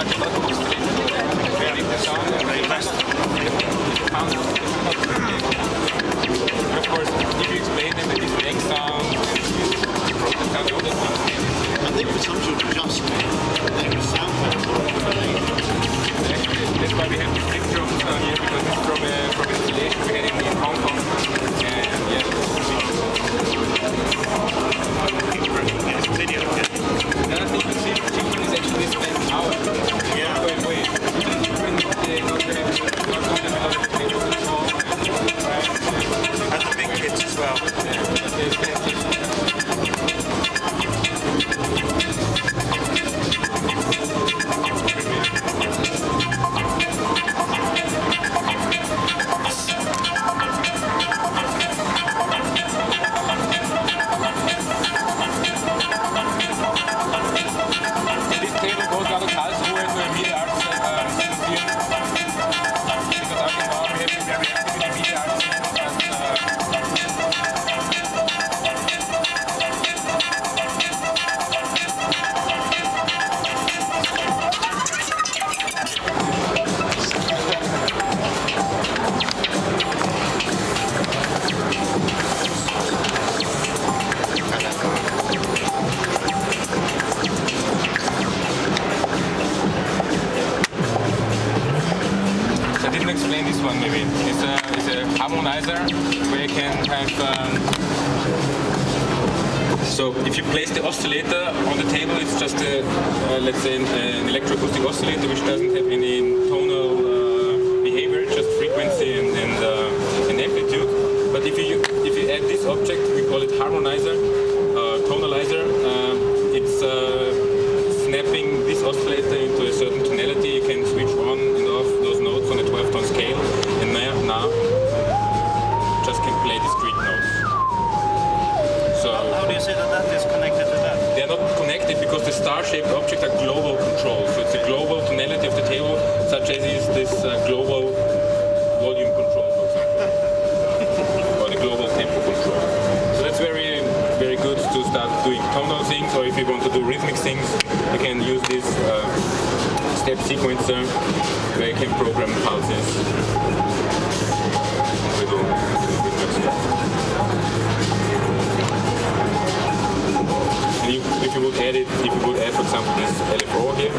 touch a button, just click edit the sound, and then of course, if you explain them that this makes sound, and process how all that one. I think for some sort of adjustment, the sound effects that's why we have the click drums down here, because it's from installation we had in Hong Kong. And yeah. video. And I think you see the chicken is actually spent out. Yeah. Going away. And the big kids as well. So if you place the oscillator on the table, it's just a, let's say, an electroacoustic oscillator which doesn't have any tonal behavior, just frequency and amplitude. But if you add this object, we call it harmonizer, tonalizer. It's snapping this oscillator into a certain tonality. You can switch on and off those notes on a 12-tone scale, and now just can play discrete notes. So how do you say that is connected to that? They are not connected because the star-shaped objects are global controls. So it's a global tonality of the table, such as is this global volume control, for example, or the global tempo control. So that's very, very good to start doing tonal things, or if you want to do rhythmic things, you can use this step sequencer where you can program pulses. If you would add it, if you would add, for example, this LFO here.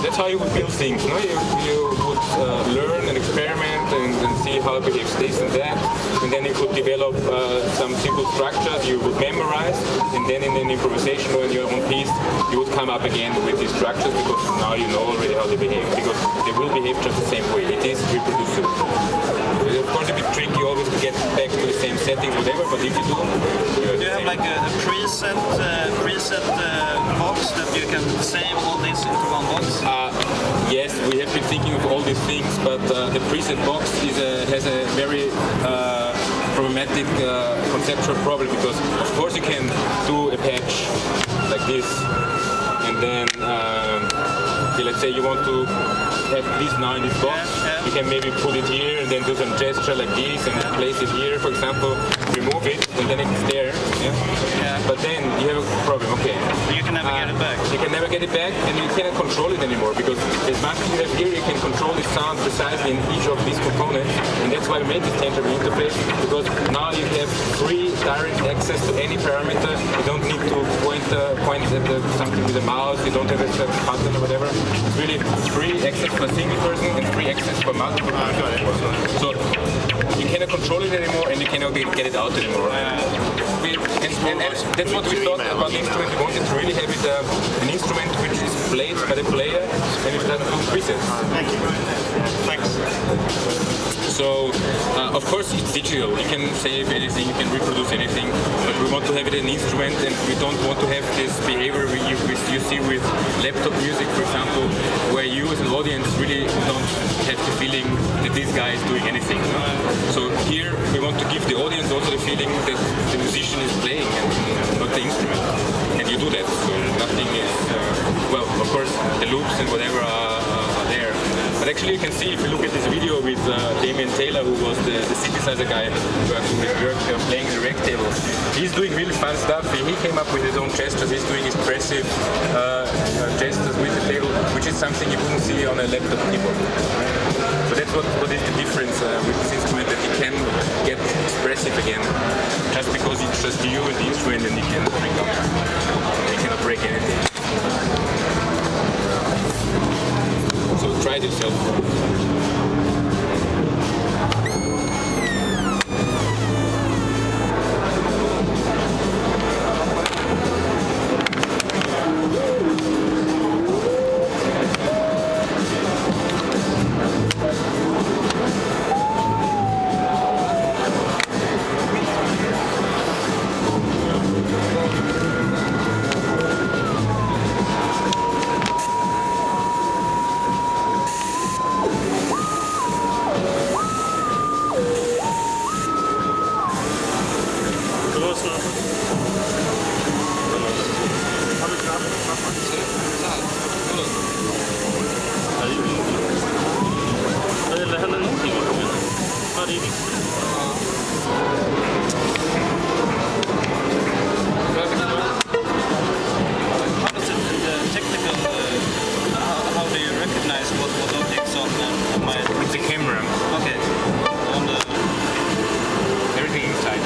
That's how you would build things, no? You would learn and experiment and see how it behaves this and that, and then you could develop some simple structures you would memorize, and then in an improvisation or in your own piece, you would come up again with these structures because now you know already how they behave, because they will behave just the same way. It is reproducible. Of course, a bit tricky always to get back to the same settings, whatever, but if you do, do you have like a preset box that you can save all this into one box? Yes, we have been thinking of all these things, but the preset box has a very problematic conceptual problem, because of course you can do a patch like this, and then okay, let's say you want to have this now in this box, you can maybe put it here and then do some gesture like this and place it here, for example, remove it, and then it's there. But then you have a problem, okay. You can never get it back. You can never get it back, and you cannot control it anymore, because as much as you have here, you can control the sound precisely in each of these components, and that's why we made this tangible interface, because now you have free direct access to any parameter. You don't need to point at something with a mouse, you don't have a certain button or whatever. It's really free access for a single person and free access for multiple people. So you cannot control it anymore, and you cannot get it out anymore. And that's what we thought about the instrument. We wanted to really have it an instrument which is played by the player, and it doesn't do presets. Thank you. Thanks. So, of course, it's digital. You can save anything, you can reproduce anything, but we want to have it an instrument, and we don't want to have this behavior you see with laptop music, for example, where you as an audience really don't have the feeling that this guy is doing anything. No? So here, we want to give the audience also the feeling that the musician is playing and not the instrument. And you do that, so nothing is, well, of course, the loops and whatever are there. But actually you can see if you look at this video with Damien Taylor, who was the synthesizer guy working with Leuk, playing the Reactable. He's doing really fun stuff. He came up with his own gestures. He's doing expressive gestures with the table, which is something you wouldn't see on a laptop keyboard. So that's what is the difference with this instrument, that he can get expressive again, just because it's just you and the instrument, and he can break up. He cannot break anything. So try it yourself. It's a camera. Okay. On the Everything inside.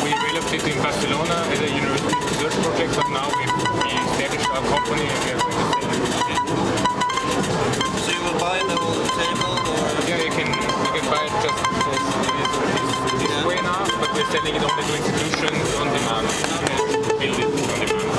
We developed it in Barcelona as a university research project, but now we established our company and we are going to sell it. So you will buy the whole table, or? Yeah, you can buy it just as it is this way now, but we're selling it only to institutions on demand. Build it on demand.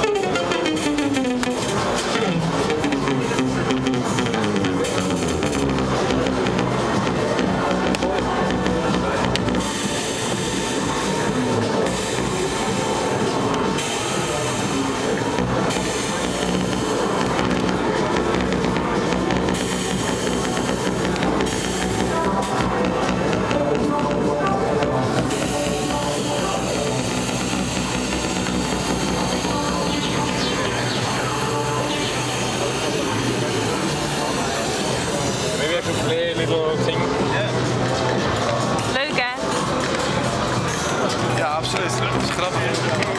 Play a little thing. Leuk hè? Ja, absoluut. Dat is grappig.